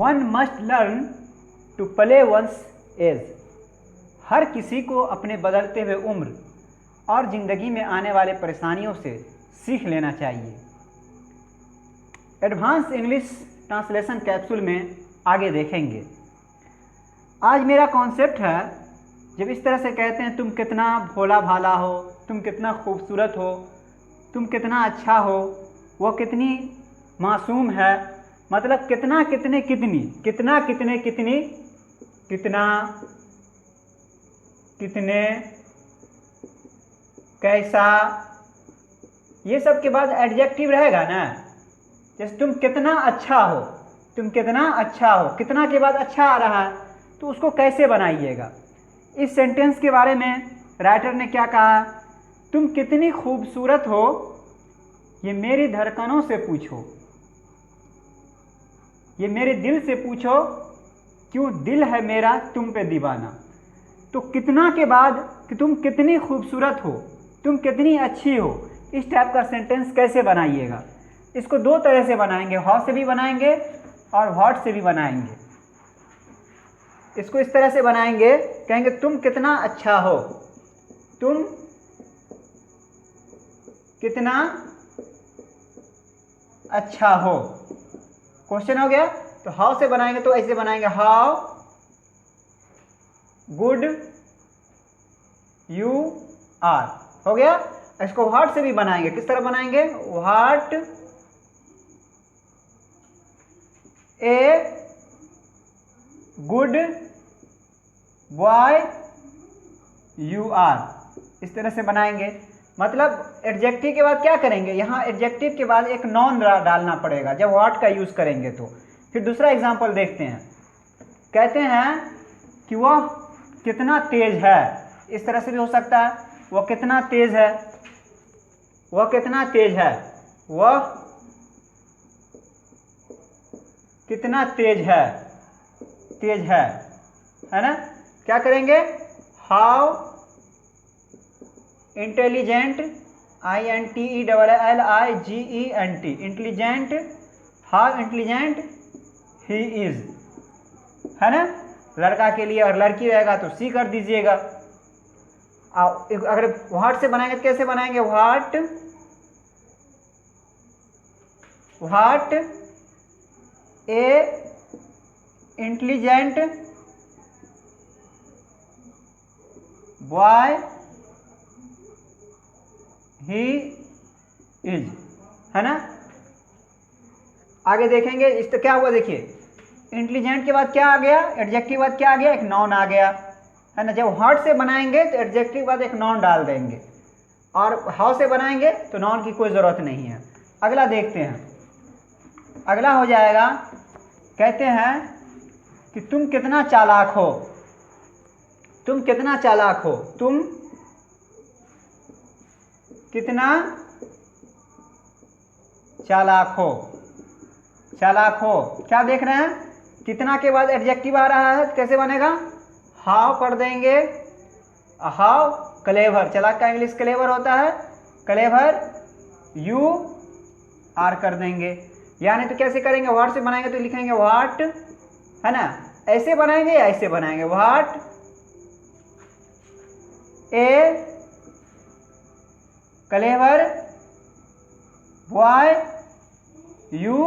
One must learn to play one's age. हर किसी को अपने बदलते हुए उम्र और ज़िंदगी में आने वाले परेशानियों से सीख लेना चाहिए। एडवांस इंग्लिश ट्रांसलेशन कैप्सूल में आगे देखेंगे। आज मेरा कॉन्सेप्ट है, जब इस तरह से कहते हैं तुम कितना भोला भाला हो, तुम कितना खूबसूरत हो, तुम कितना अच्छा हो, वो कितनी मासूम है, मतलब कितना कितने कितनी, कितना कितने कितनी, कितना कितने, कैसा, ये सब के बाद एडजेक्टिव रहेगा ना। जैसे तुम कितना अच्छा हो, तुम कितना अच्छा हो, कितना के बाद अच्छा आ रहा है, तो उसको कैसे बनाइएगा। इस सेंटेंस के बारे में राइटर ने क्या कहा, तुम कितनी खूबसूरत हो ये मेरी धड़कनों से पूछो, ये मेरे दिल से पूछो, क्यों दिल है मेरा तुम पे दीवाना। तो कितना के बाद कि तुम कितनी खूबसूरत हो, तुम कितनी अच्छी हो, इस टाइप का सेंटेंस कैसे बनाइएगा। इसको दो तरह से बनाएंगे, हाउ से भी बनाएंगे और व्हाट से भी बनाएंगे। इसको इस तरह से बनाएंगे, कहेंगे तुम कितना अच्छा हो, तुम कितना अच्छा हो, क्वेश्चन हो गया। तो हाउ से बनाएंगे तो ऐसे बनाएंगे, हाउ गुड यू आर, हो गया। इसको व्हाट से भी बनाएंगे, किस तरह बनाएंगे, what a good boy you are, इस तरह से बनाएंगे। मतलब एडजेक्टिव के बाद क्या करेंगे, यहाँ एडजेक्टिव के बाद एक नॉन डालना पड़ेगा जब व्हाट का यूज करेंगे तो। फिर दूसरा एग्जांपल देखते हैं, कहते हैं कि वह कितना तेज है, इस तरह से भी हो सकता है, वह कितना तेज है, वह कितना तेज है, वह कितना तेज है, तेज है ना। क्या करेंगे, how intelligent, INTELLIGENT, intelligent, how intelligent he is, है ना। लड़का के लिए, और लड़की रहेगा तो सी कर दीजिएगा। अगर व्हाट से बनाएंगे तो कैसे बनाएंगे, what A intelligent boy he is, है ना। आगे देखेंगे, इस तो क्या हुआ, देखिए इंटेलिजेंट के बाद क्या आ गया, एडजेक्टिव के बाद क्या आ गया, एक नॉन आ गया, है ना। जब हार्ट से बनाएंगे तो एडजेक्टिव के बाद एक नॉन डाल देंगे, और हाउ से बनाएंगे तो नॉन की कोई ज़रूरत नहीं है। अगला देखते हैं, अगला हो जाएगा, कहते हैं कि तुम कितना चालाक हो, तुम कितना चालाक हो, तुम कितना चालाक हो, चालाक हो। क्या देख रहे हैं, कितना के बाद एडजेक्टिव आ रहा है, कैसे बनेगा, हाउ कर देंगे, हाउ क्लेवर, चालाक का इंग्लिश क्लेवर होता है, क्लेवर यू आर कर देंगे। यानी तो कैसे करेंगे, व्हाट से बनाएंगे तो लिखेंगे व्हाट, है ना, ऐसे बनाएंगे या ऐसे बनाएंगे, what a clever boy you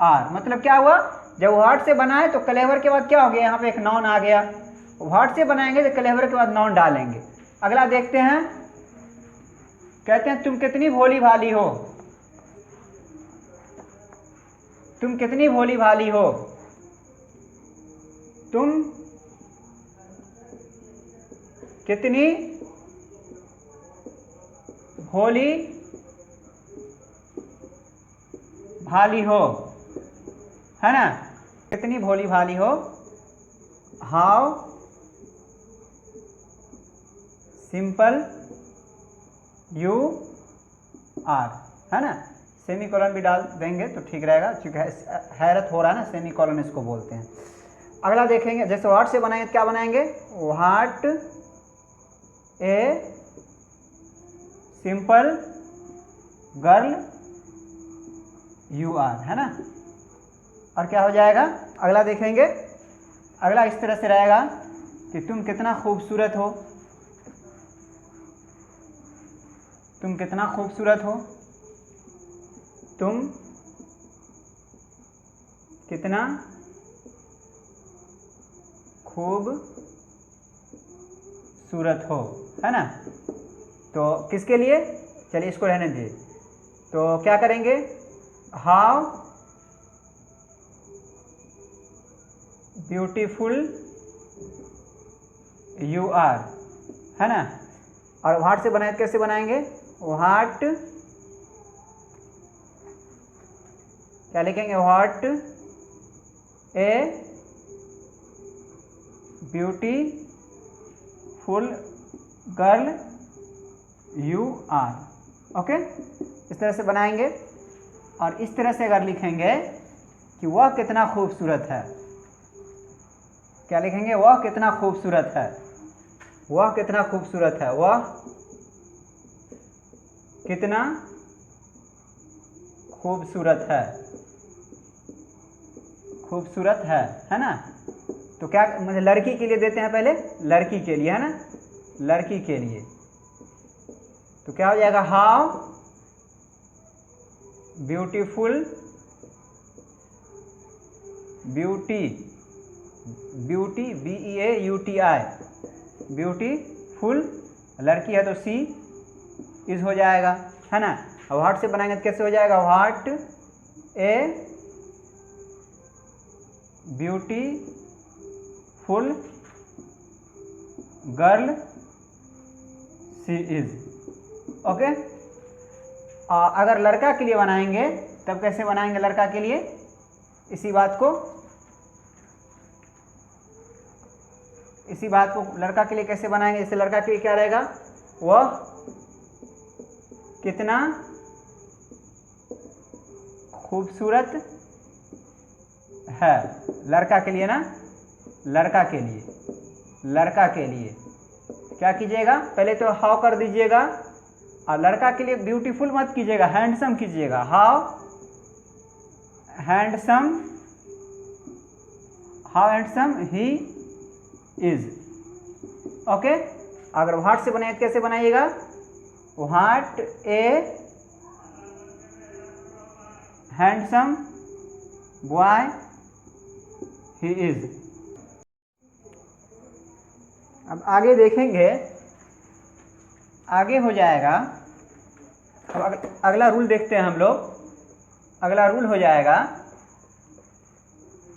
are. मतलब क्या हुआ, जब व्हाट से बनाए तो क्लेवर के बाद क्या हो गया, यहाँ पे एक नॉन आ गया। व्हाट से बनाएंगे तो क्लेवर के बाद नॉन डालेंगे। अगला देखते हैं, कहते हैं तुम कितनी भोली भाली हो, तुम कितनी भोली भाली हो, तुम कितनी भोली भाली हो, है ना, कितनी भोली भाली हो, हाउ सिंपल यू आर, है ना। सेमी कॉलन भी डाल देंगे तो ठीक रहेगा, क्योंकि हैरत हो रहा है ना, सेमी कॉलन इसको बोलते हैं। अगला देखेंगे, जैसे व्हाट से बनाएंगे क्या बनाएंगे, what a simple girl you are, है ना। और क्या हो जाएगा, अगला देखेंगे। अगला इस तरह से रहेगा कि तुम कितना खूबसूरत हो, तुम कितना खूबसूरत हो, तुम कितना खूबसूरत हो, है ना। तो किसके लिए, चलिए इसको रहने दीजिए। तो क्या करेंगे, हाउ ब्यूटीफुल यू आर, है ना। और व्हाट से बनाए, कैसे बनाएंगे, व्हाट, क्या लिखेंगे, what a beautiful girl you are. Okay, इस तरह से बनाएंगे। और इस तरह से अगर लिखेंगे कि वह कितना खूबसूरत है, क्या लिखेंगे, वह कितना खूबसूरत है, वह कितना खूबसूरत है, वह कितना खूबसूरत है, खूबसूरत है ना। तो क्या मतलब लड़की के लिए देते हैं, पहले लड़की के लिए, है ना, लड़की के लिए। तो क्या हो जाएगा, how beautiful, beauty, beauty BEAUTI, beautiful, लड़की है तो सी इज हो जाएगा, है ना। अब व्हाट से बनाएंगे तो कैसे हो जाएगा, what a beautiful girl she is. Okay, अगर लड़का के लिए बनाएंगे तब कैसे बनाएंगे, लड़का के लिए इसी बात को लड़का के लिए कैसे बनाएंगे, जैसे लड़का के लिए क्या रहेगा, वह कितना खूबसूरत है, लड़का के लिए ना, लड़का के लिए, लड़का के लिए क्या कीजिएगा, पहले तो हाउ कर दीजिएगा, और लड़का के लिए ब्यूटीफुल मत कीजिएगा, हैंडसम कीजिएगा, how handsome he is. Okay, अगर व्हाट से बनाए कैसे बनाइएगा, what A handsome boy he is. अब आगे देखेंगे, आगे हो जाएगा। अब अगला रूल देखते हैं हम लोग। अगला रूल हो जाएगा,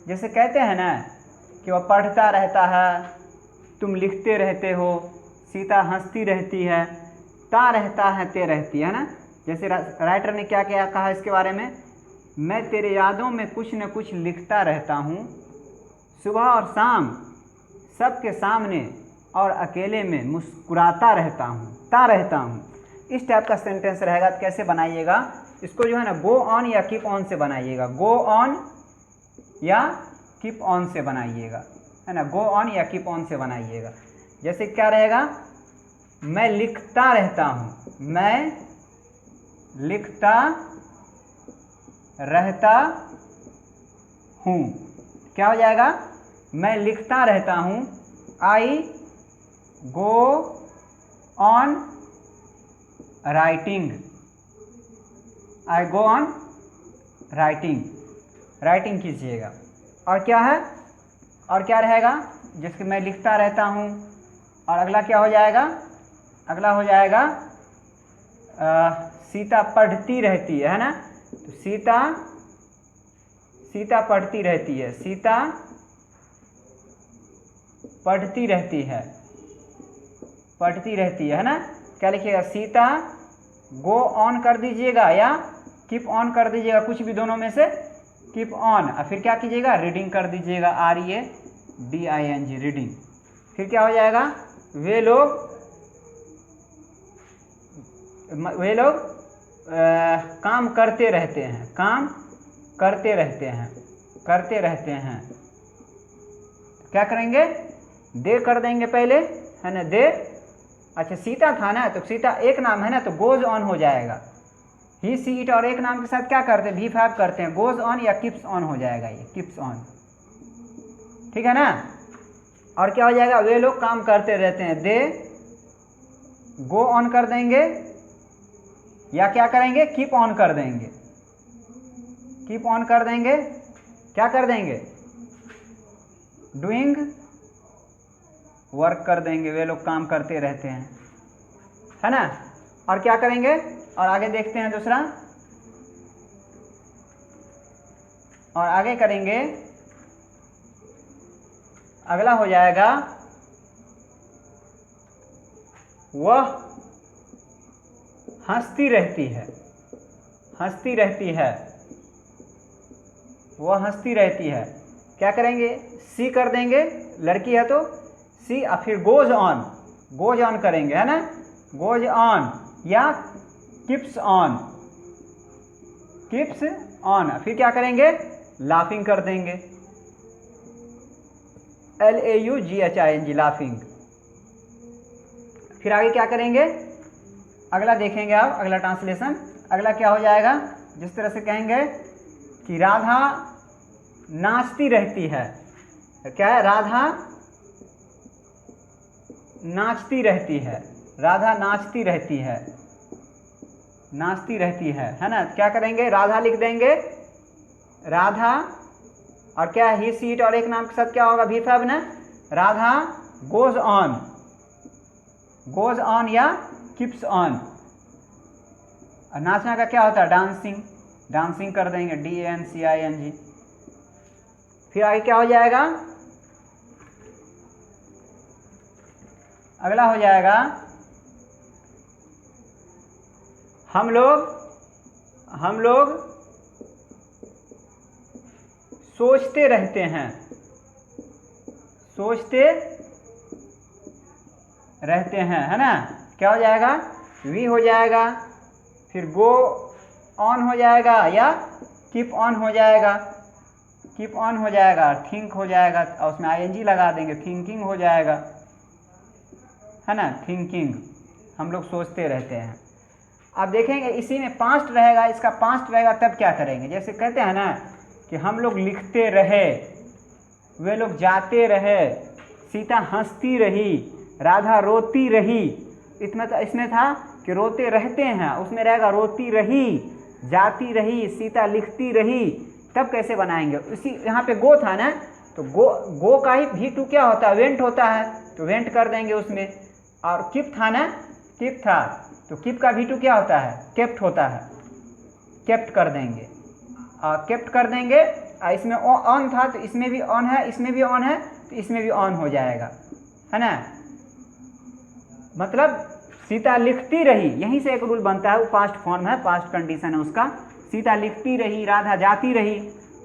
जैसे कहते हैं ना कि वह पढ़ता रहता है, तुम लिखते रहते हो, सीता हंसती रहती है, ता रहता है ते रहती है ना। जैसे राइटर ने क्या क्या कहा इसके बारे में, मैं तेरे यादों में कुछ न कुछ लिखता रहता हूँ, सुबह और शाम सबके सामने और अकेले में मुस्कुराता रहता हूँ, ता रहता हूँ। इस टाइप का सेंटेंस रहेगा। तो कैसे बनाइएगा इसको, जो है ना, गो ऑन या कीप ऑन से बनाइएगा, गो ऑन या कीप ऑन से बनाइएगा, है ना, गो ऑन या कीप ऑन से बनाइएगा। जैसे क्या रहेगा, मैं लिखता रहता हूँ, मैं लिखता रहता हूँ, क्या हो जाएगा, मैं लिखता रहता हूँ, I go on writing, I go on writing, writing कीजिएगा। और क्या है, और क्या रहेगा, जैसे मैं लिखता रहता हूँ, और अगला क्या हो जाएगा, अगला हो जाएगा सीता पढ़ती रहती है ना। तो सीता पढ़ती रहती है, सीता पढ़ती रहती है, पढ़ती रहती है ना। क्या लिखिएगा, सीता गो ऑन कर दीजिएगा या कीप ऑन कर दीजिएगा, कुछ भी दोनों में से कीप ऑन, और फिर क्या कीजिएगा, रीडिंग कर दीजिएगा, READING, रीडिंग। फिर क्या हो जाएगा, वे लोग काम करते रहते हैं, काम करते रहते हैं, करते रहते हैं। क्या करेंगे, दे कर देंगे पहले, है ना, दे। अच्छा सीता था ना, तो सीता एक नाम है ना, तो गोज ऑन हो जाएगा, ही सी इट और एक नाम के साथ क्या करते हैं, V5 करते हैं, गोज ऑन या कीप्स ऑन हो जाएगा, ये कीप्स ऑन, ठीक है ना। और क्या हो जाएगा, वे लोग काम करते रहते हैं, दे गो ऑन कर देंगे या क्या करेंगे, कीप ऑन कर देंगे, कीप ऑन कर देंगे, क्या कर देंगे, डूइंग वर्क कर देंगे, वे लोग काम करते रहते हैं, है ना। और क्या करेंगे, और आगे देखते हैं दूसरा, और आगे करेंगे, अगला हो जाएगा वह हंसती रहती है, हंसती रहती है, वह हंसती रहती है, क्या करेंगे, सी कर देंगे, लड़की है तो सी, और फिर गोज ऑन, गोज ऑन करेंगे, है ना, गोज ऑन या कीप्स ऑन, कीप्स ऑन, फिर क्या करेंगे, लाफिंग कर देंगे, LAUGHING, लाफिंग। फिर आगे क्या करेंगे, अगला देखेंगे आप, अगला ट्रांसलेशन, अगला क्या हो जाएगा, जिस तरह से कहेंगे कि राधा नाचती रहती है, क्या है, राधा नाचती रहती है, राधा नाचती रहती है, नाचती रहती है ना। क्या करेंगे, राधा लिख देंगे, राधा, और क्या ही सीट और एक नाम के साथ क्या होगा, V5 ना, Radha goes on, goes on या कीप्स ऑन। नाचना का क्या होता है, डांसिंग, डांसिंग कर देंगे, DANCING। फिर आगे क्या हो जाएगा, अगला हो जाएगा हम लोग सोचते रहते हैं, सोचते रहते हैं, है ना। क्या हो जाएगा, वी हो जाएगा, फिर गो ऑन हो जाएगा या कीप ऑन हो जाएगा, कीप ऑन हो जाएगा, थिंक हो जाएगा, और उसमें ING लगा देंगे, थिंकिंग हो जाएगा, है ना, थिंकिंग, हम लोग सोचते रहते हैं। आप देखेंगे इसी में पास्ट रहेगा, इसका पास्ट रहेगा, तब क्या करेंगे, जैसे कहते हैं ना कि हम लोग लिखते रहे, वे लोग जाते रहे, सीता हंसती रही, राधा रोती रही, इसमें था कि रोते रहते हैं, उसमें रहेगा रोती रही, जाती रही, सीता लिखती रही, तब कैसे बनाएंगे, उसी यहाँ पे गो था ना, तो गो का ही V2 क्या होता है, वेंट होता है, तो वेंट कर देंगे उसमें। और कीप था ना, कीप था, तो कीप का V2 क्या होता है, केप्ट होता है, केप्ट कर देंगे, केप्ट कर देंगे। इसमें ऑन था तो इसमें भी ऑन है, इसमें भी ऑन है तो इसमें भी ऑन हो जाएगा, है ना। मतलब सीता लिखती रही, यहीं से एक रूल बनता है, वो पास्ट फॉर्म है, पास्ट कंडीशन है उसका, सीता लिखती रही, राधा जाती रही,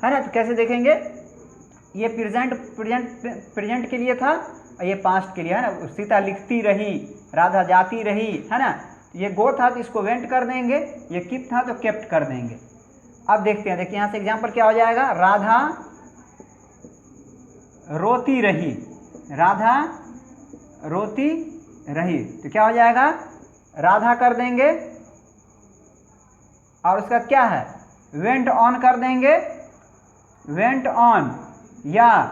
है ना। तो कैसे देखेंगे, ये प्रेजेंट के लिए था, और ये पास्ट के लिए, है ना, सीता लिखती रही, राधा जाती रही, है ना। ये गो था तो इसको वेंट कर देंगे, ये कीप था तो केप्ट कर देंगे। अब देखते हैं, देखिए यहाँ से एग्जाम्पल क्या हो जाएगा, राधा रोती रही, राधा रोती रही, तो क्या हो जाएगा, राधा कर देंगे, और उसका क्या है, वेंट ऑन कर देंगे, वेंट ऑन या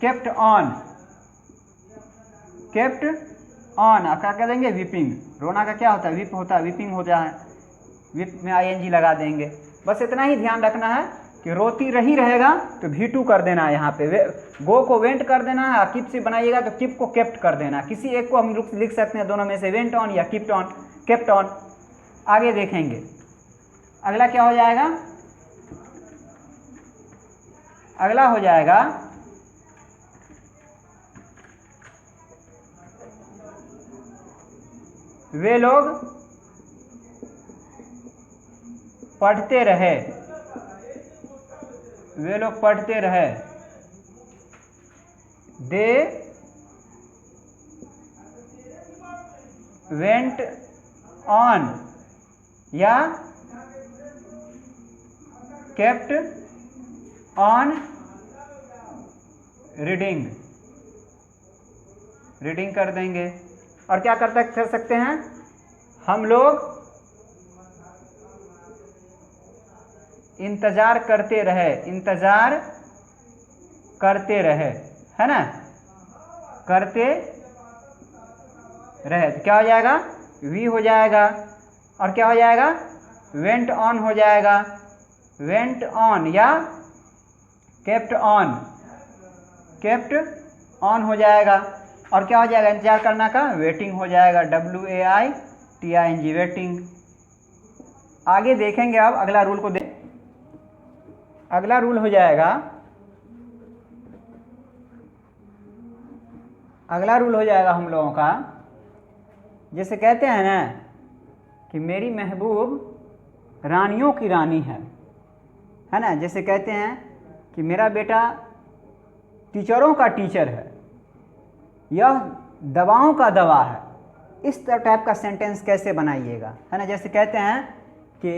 केप्ट ऑन, केप्ट ऑन, और क्या कह देंगे, वीपिंग, रोना का क्या होता है, विप होता है, वीपिंग होता है, विप में ING लगा देंगे। बस इतना ही ध्यान रखना है कि रोती रही रहेगा तो V2 कर देना है, यहाँ पे गो को वेंट कर देना है, कीप से बनाइएगा तो कीप को केप्ट कर देना, किसी एक को हम लिख सकते हैं, दोनों में से, वेंट ऑन या कीप्ट ऑन, केप्ट ऑन। आगे देखेंगे, अगला क्या हो जाएगा, अगला हो जाएगा वे लोग पढ़ते रहे, वे लोग पढ़ते रहे, दे वेंट ऑन या केप्ट ऑन रीडिंग, रीडिंग कर देंगे। और क्या कर सकते हैं, हम लोग इंतजार करते रहे, इंतजार करते रहे, है ना, करते रहे, तो क्या हो जाएगा, वी हो जाएगा। और क्या हो जाएगा, वेंट ऑन हो जाएगा, वेंट ऑन या केप्ट ऑन, केप्ट ऑन हो जाएगा। और क्या हो जाएगा, इंतजार करना का वेटिंग हो जाएगा, WAITING, वेटिंग। आगे देखेंगे अब अगला रूल को अगला रूल हो जाएगा, अगला रूल हो जाएगा हम लोगों का, जैसे कहते हैं ना कि मेरी महबूब रानियों की रानी है ना, जैसे कहते हैं कि मेरा बेटा टीचरों का टीचर है, यह दवाओं का दवा है। इस टाइप का सेंटेंस कैसे बनाइएगा, है ना। जैसे कहते हैं कि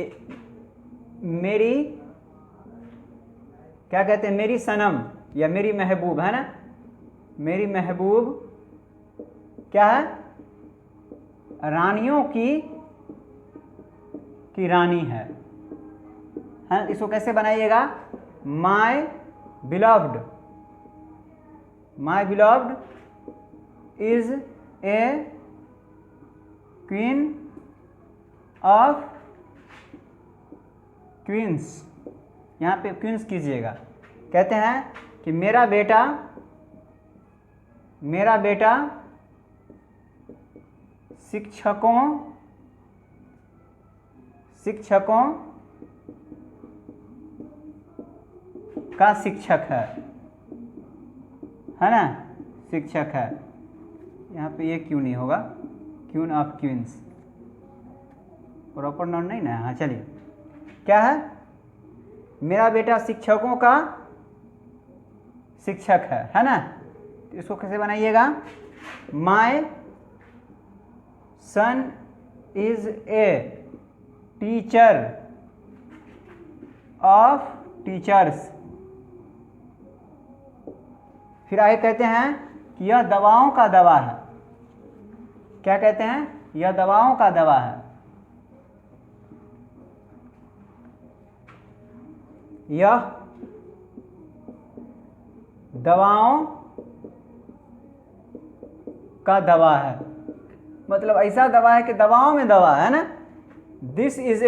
मेरी, क्या कहते हैं, मेरी सनम या मेरी महबूब, है ना, मेरी महबूब क्या है, रानियों की रानी है। इसको कैसे बनाइएगा, my beloved, my beloved is a queen of queens. यहाँ पे क्वींस कीजिएगा। कहते हैं कि मेरा बेटा शिक्षकों का शिक्षक है ना, शिक्षक है। यहाँ पे ये क्यों नहीं होगा, queen of queens, proper noun नहीं ना। हाँ चलिए, क्या है, मेरा बेटा शिक्षकों का शिक्षक है ना। तो इसको कैसे बनाइएगा, my son is a teacher of teachers. फिर आगे कहते हैं कि यह दवाओं का दवा है। क्या कहते हैं, यह दवाओं का दवा है। यह दवाओं का दवा है, मतलब ऐसा दवा है कि दवाओं में दवा है ना। This is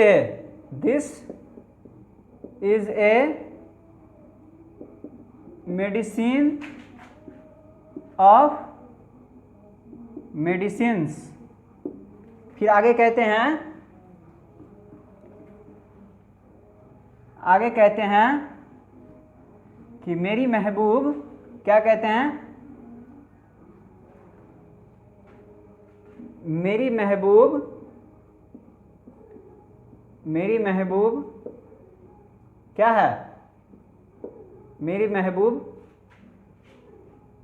a medicine of medicines. फिर आगे कहते हैं कि मेरी महबूब, क्या कहते हैं, मेरी महबूब क्या है, मेरी महबूब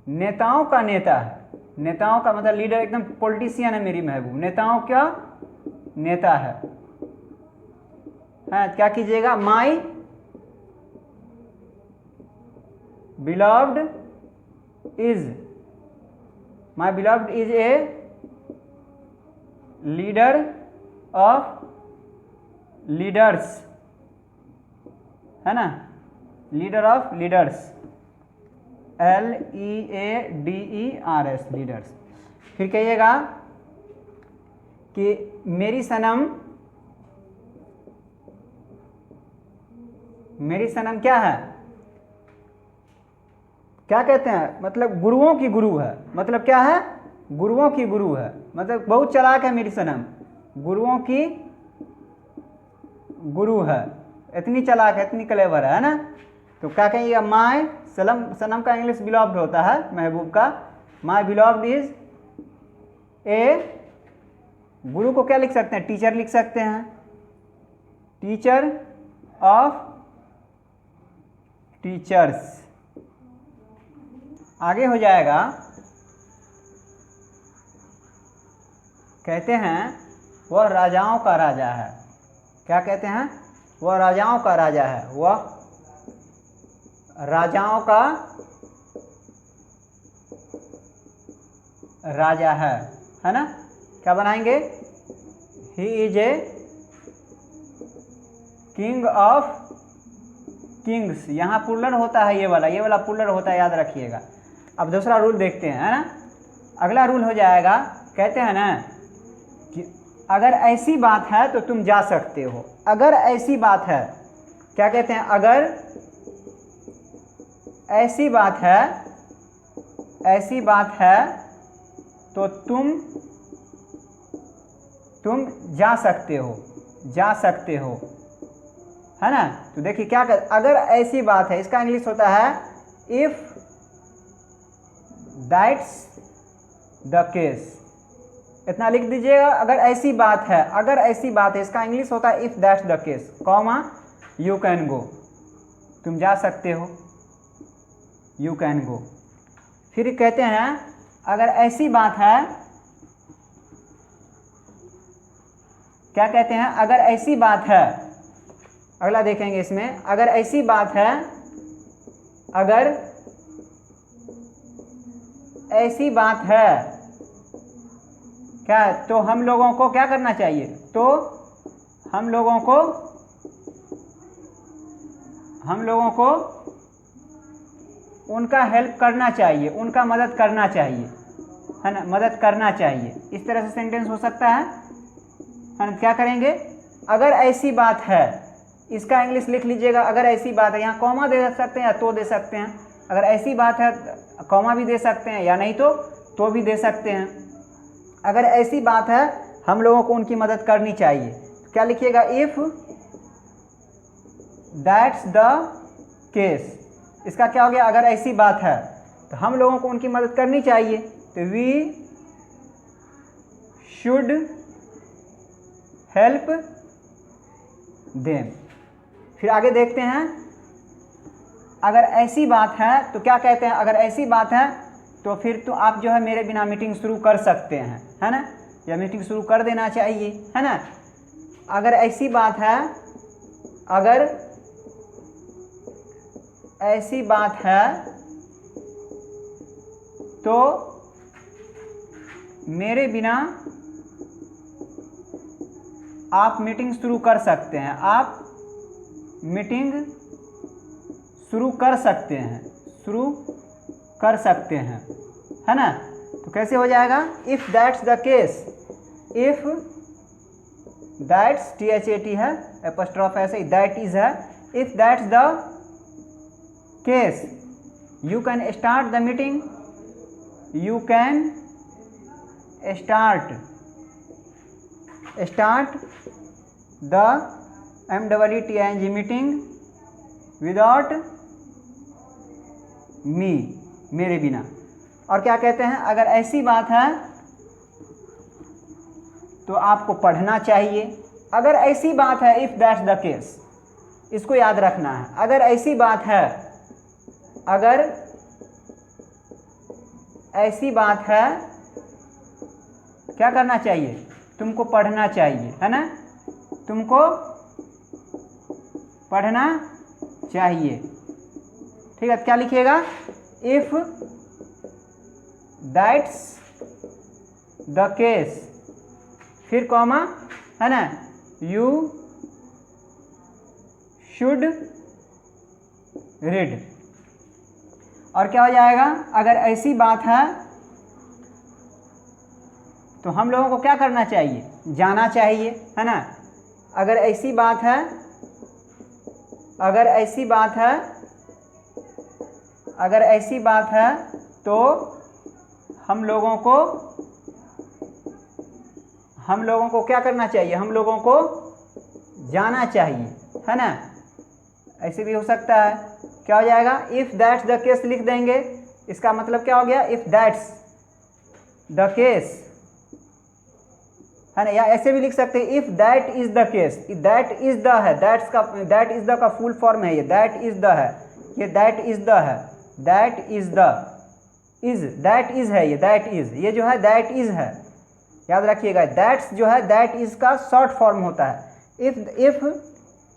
नेताओं का नेता है। नेताओं का मतलब लीडर, एकदम पॉलिटिशियन है मेरी महबूब, नेताओं का नेता है। क्या कीजिएगा, my beloved is a leader of leaders, है ना, leader of leaders, LEADERS, leaders. फिर कहिएगा कि मेरी सनम क्या है, क्या कहते हैं, मतलब गुरुओं की गुरु है। मतलब क्या है, गुरुओं की गुरु है, मतलब बहुत चालाक है मेरी सनम, गुरुओं की गुरु है, इतनी चालाक है, इतनी क्लेवर है ना। तो क्या कहिएगा, माय सनम का इंग्लिश बिलव्ड होता है, महबूब का। माय बिलव्ड इज ए, गुरु को क्या लिख सकते हैं, टीचर लिख सकते हैं, टीचर ऑफ टीचर्स। आगे हो जाएगा, कहते हैं वह राजाओं का राजा है। क्या कहते हैं, वह राजाओं का राजा है, वह राजाओं का राजा है ना। क्या बनाएंगे, he is a king of Kings, यहाँ प्लूरल होता है, ये वाला प्लूरल होता है, याद रखिएगा। अब दूसरा रूल देखते हैं, है ना। अगला रूल हो जाएगा, कहते हैं ना कि अगर ऐसी बात है तो तुम जा सकते हो। अगर ऐसी बात है, क्या कहते हैं, अगर ऐसी बात है, ऐसी बात है तो तुम जा सकते हो, जा सकते हो, है ना। तो देखिए क्या कर, अगर ऐसी बात है, इसका इंग्लिश होता है इफ दैट्स द केस। इतना लिख दीजिएगा, अगर ऐसी बात है, अगर ऐसी बात है, इसका इंग्लिश होता है if that's the case, comma you can go, तुम जा सकते हो, यू कैन गो। फिर कहते हैं अगर ऐसी बात है, क्या कहते हैं, अगर ऐसी बात है, अगला देखेंगे इसमें, अगर ऐसी बात है, अगर ऐसी बात है, क्या, तो हम लोगों को क्या करना चाहिए, तो हम लोगों को उनका हेल्प करना चाहिए, उनका मदद करना चाहिए, है ना, मदद करना चाहिए। इस तरह से सेंटेंस हो सकता है ना। क्या करेंगे, अगर ऐसी बात है, इसका इंग्लिश लिख लीजिएगा, अगर ऐसी बात है, यहाँ कॉमा दे सकते हैं या तो दे सकते हैं। अगर ऐसी बात है कॉमा भी दे सकते हैं, या नहीं तो भी दे सकते हैं। अगर ऐसी बात है हम लोगों को उनकी मदद करनी चाहिए, तो क्या लिखिएगा, इफ दैट्स द केस। इसका क्या हो गया, अगर ऐसी बात है तो हम लोगों को उनकी मदद करनी चाहिए, तो वी शुड हेल्प देम। फिर आगे देखते हैं, अगर ऐसी बात है तो क्या कहते हैं, अगर ऐसी बात है तो फिर तो आप जो है मेरे बिना मीटिंग शुरू कर सकते हैं, है ना, या मीटिंग शुरू कर देना चाहिए, है ना। अगर ऐसी बात है, अगर ऐसी बात है तो मेरे बिना आप मीटिंग शुरू कर सकते हैं, आप मीटिंग शुरू कर सकते हैं, शुरू कर सकते हैं, है ना। तो कैसे हो जाएगा, if that's the case, if that's THAT है, एपोस्ट्रोफ ऐसे ही, दैट इज है, if that's the case you can start the meeting, you can start the MEETING meeting without me, मेरे बिना। और क्या कहते हैं, अगर ऐसी बात है तो आपको पढ़ना चाहिए। अगर ऐसी बात है, इफ दैट्स द केस, इसको याद रखना है। अगर ऐसी बात है, अगर ऐसी बात है, क्या करना चाहिए, तुमको पढ़ना चाहिए, है ना, तुमको पढ़ना चाहिए। ठीक है, क्या लिखिएगा, इफ दैट्स द केस, फिर कॉमा, है ना, यू शुड रीड। और क्या हो जाएगा, अगर ऐसी बात है तो हम लोगों को क्या करना चाहिए, जाना चाहिए, है ना। अगर ऐसी बात है, अगर ऐसी बात है, अगर ऐसी बात है तो हम लोगों को क्या करना चाहिए, हम लोगों को जाना चाहिए, है ना। ऐसे भी हो सकता है, क्या हो जाएगा, इफ दैट्स द केस लिख देंगे। इसका मतलब क्या हो गया, इफ दैट्स द केस, है ना, या ऐसे भी लिख सकते हैं, if that is the case. That is the है, दैट इज द का फुल फॉर्म है, ये दैट इज द है, ये दैट इज द है, that is the, is, that is है, ये दैट इज, ये जो है दैट इज है, याद रखिएगा। दैट्स जो है दैट इज का शॉर्ट फॉर्म होता है। इफ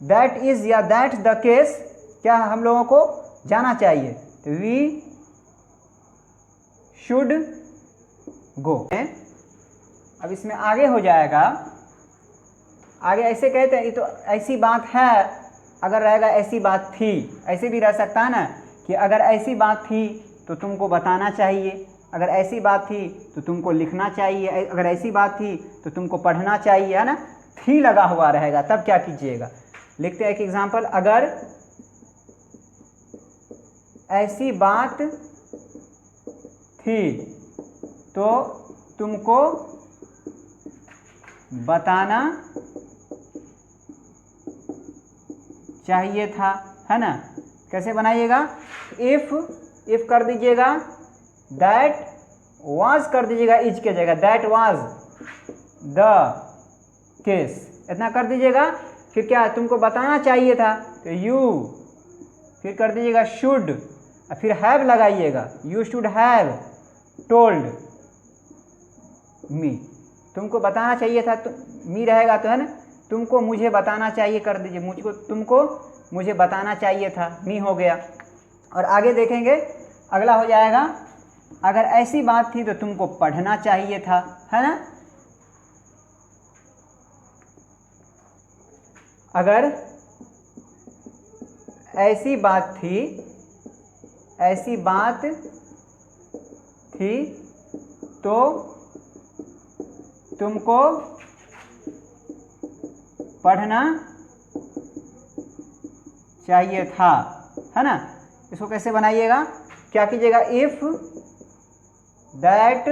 दैट इज या दैट्स द केस, क्या हम लोगों को जाना चाहिए, तो वी शुड गो। अब इसमें आगे हो जाएगा, आगे ऐसे कहते हैं, ये तो ऐसी बात है, अगर रहेगा ऐसी बात थी, ऐसे भी रह सकता है ना कि अगर ऐसी बात थी तो तुमको बताना चाहिए, अगर ऐसी बात थी तो तुमको लिखना चाहिए, अगर ऐसी बात थी तो तुमको पढ़ना चाहिए, है ना। थी लगा हुआ रहेगा, तब क्या कीजिएगा, लिखते हैं एक एग्जाम्पल। अगर ऐसी बात थी तो तुमको बताना चाहिए था, है ना। कैसे बनाइएगा, इफ कर दीजिएगा, दैट वाज कर दीजिएगा इज के जगह, दैट वाज द केस, इतना कर दीजिएगा। फिर क्या, तुमको बताना चाहिए था तो यू, फिर कर दीजिएगा शुड, फिर हैव लगाइएगा, you should have told me, तुमको बताना चाहिए था, तो मी रहेगा तो, है ना, तुमको मुझे बताना चाहिए कर दीजिए, मुझको तुमको मुझे बताना चाहिए था, मी हो गया। और आगे देखेंगे, अगला हो जाएगा, अगर ऐसी बात थी तो तुमको पढ़ना चाहिए था, है ना। अगर ऐसी बात थी, ऐसी बात थी तो तुमको पढ़ना चाहिए था, है ना। इसको कैसे बनाइएगा, क्या कीजिएगा, if that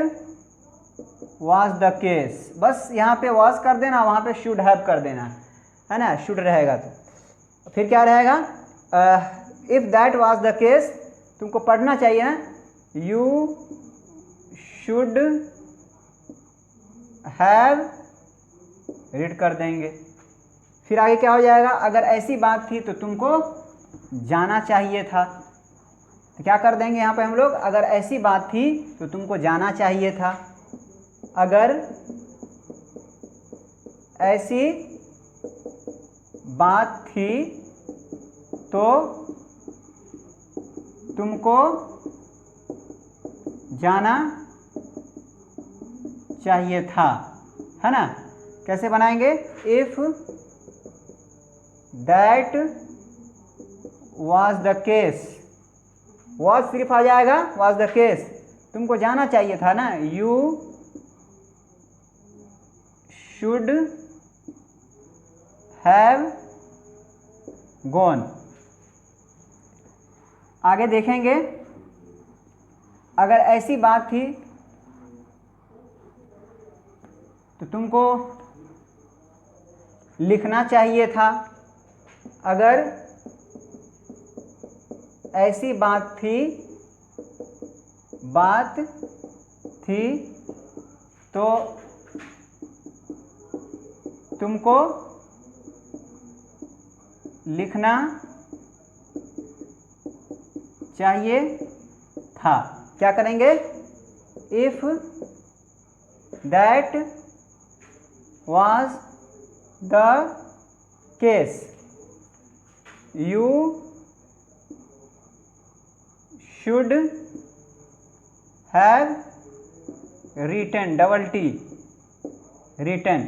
was the case, बस यहाँ पे वाज कर देना, वहाँ पे शुड हैव कर देना, है ना, शुड रहेगा तो फिर क्या रहेगा, if that was the case, तुमको पढ़ना चाहिए ना, यू शुड हैव रीड कर देंगे। फिर आगे क्या हो जाएगा, अगर ऐसी बात थी तो तुमको जाना चाहिए था, तो क्या कर देंगे यहाँ पे हम लोग, अगर ऐसी बात थी तो तुमको जाना चाहिए था, अगर ऐसी बात थी तो तुमको जाना चाहिए था, है ना। कैसे बनाएंगे, if that was the case, was सिर्फ आ जाएगा, वाज द केस, तुमको जाना चाहिए था ना, यू शुड हैव गॉन। आगे देखेंगे, अगर ऐसी बात थी तो तुमको लिखना चाहिए था, अगर ऐसी बात थी तो तुमको लिखना चाहिए था। क्या करेंगे, if that was the case, you should have written, double T, written.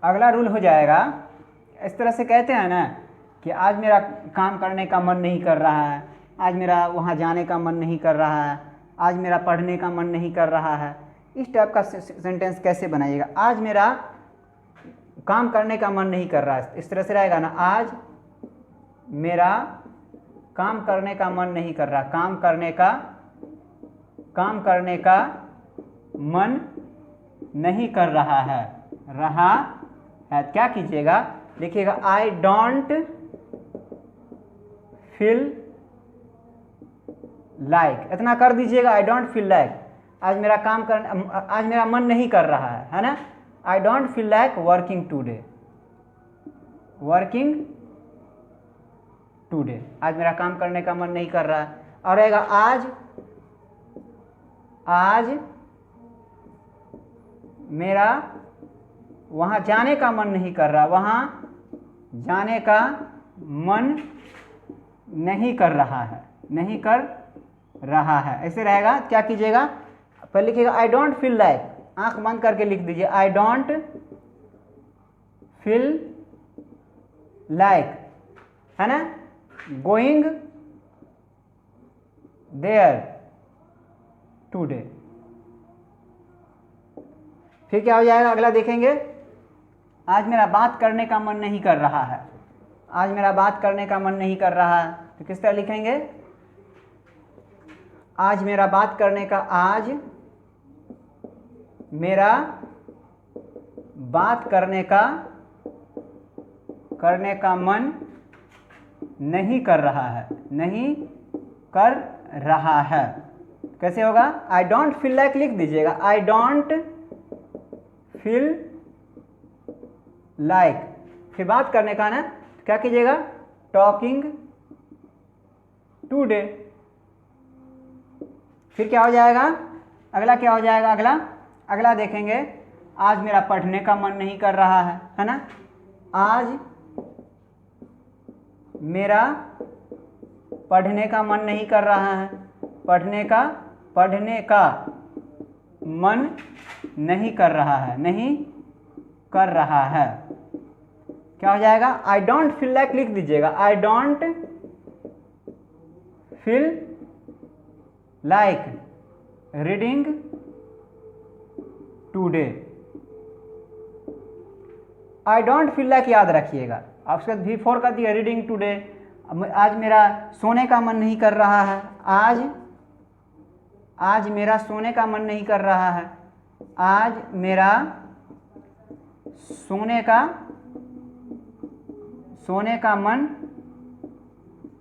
अगला रूल हो जाएगा, इस तरह से कहते हैं ना कि आज मेरा काम करने का मन नहीं कर रहा है, आज मेरा वहाँ जाने का मन नहीं कर रहा है, आज मेरा पढ़ने का मन नहीं कर रहा है, इस टाइप का सेंटेंस कैसे बनाइएगा, आज मेरा काम करने का मन नहीं कर रहा है, इस तरह से रहेगा ना, आज मेरा काम करने का मन नहीं कर रहा, काम करने का मन नहीं कर रहा है, क्या कीजिएगा, लिखिएगा आई डोंट फील लाइक, इतना कर दीजिएगा, आई डोंट फील लाइक, आज मेरा मन नहीं कर रहा है ना, I don't feel like working today, आज मेरा काम करने का मन नहीं कर रहा है। और रहेगा आज मेरा वहाँ जाने का मन नहीं कर रहा, वहाँ जाने का मन नहीं कर रहा है, ऐसे रहेगा। क्या कीजिएगा, पहले लिखिएगा आई डोंट फील लाइक, आंख बंद करके लिख दीजिए, आई डोंट फील लाइक, है ना, गोइंग देयर टुडे। फिर क्या हो जाएगा, अगला देखेंगे, आज मेरा बात करने का मन नहीं कर रहा है। आज मेरा बात करने का मन नहीं कर रहा है, तो किस तरह लिखेंगे, आज मेरा बात करने का, आज मेरा बात करने का मन नहीं कर रहा है, नहीं कर रहा है। कैसे होगा, आई डोंट फील लाइक लिख दीजिएगा, आई डोंट फील लाइक। फिर बात करने का ना, क्या कीजिएगा, टॉकिंग टुडे। फिर क्या हो जाएगा, अगला क्या हो जाएगा, अगला देखेंगे, आज मेरा पढ़ने का मन नहीं कर रहा है ना, आज मेरा पढ़ने का मन नहीं कर रहा है, पढ़ने का मन नहीं कर रहा है, नहीं कर रहा है। क्या हो जाएगा, आई डोंट फील लाइक लिख दीजिएगा, I don't feel like reading today. I don't feel like याद रखिएगा, आप उसके बाद V4 कर दिया, रीडिंग टुडे। आज मेरा सोने का मन नहीं कर रहा है, आज मेरा सोने का मन नहीं कर रहा है, आज मेरा सोने का मन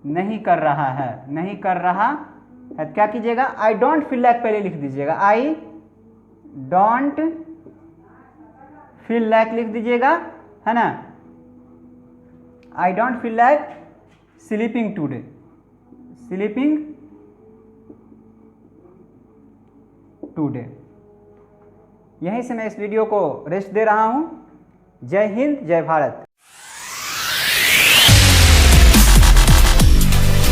नहीं कर रहा है, नहीं कर रहा है। क्या कीजिएगा, आई डोंट फील लाइक पहले लिख दीजिएगा, आई डोंट फील लाइक लिख दीजिएगा, है ना, I don't feel like sleeping today, sleeping today. यहीं से मैं इस वीडियो को रेस्ट दे रहा हूं। जय हिंद, जय भारत।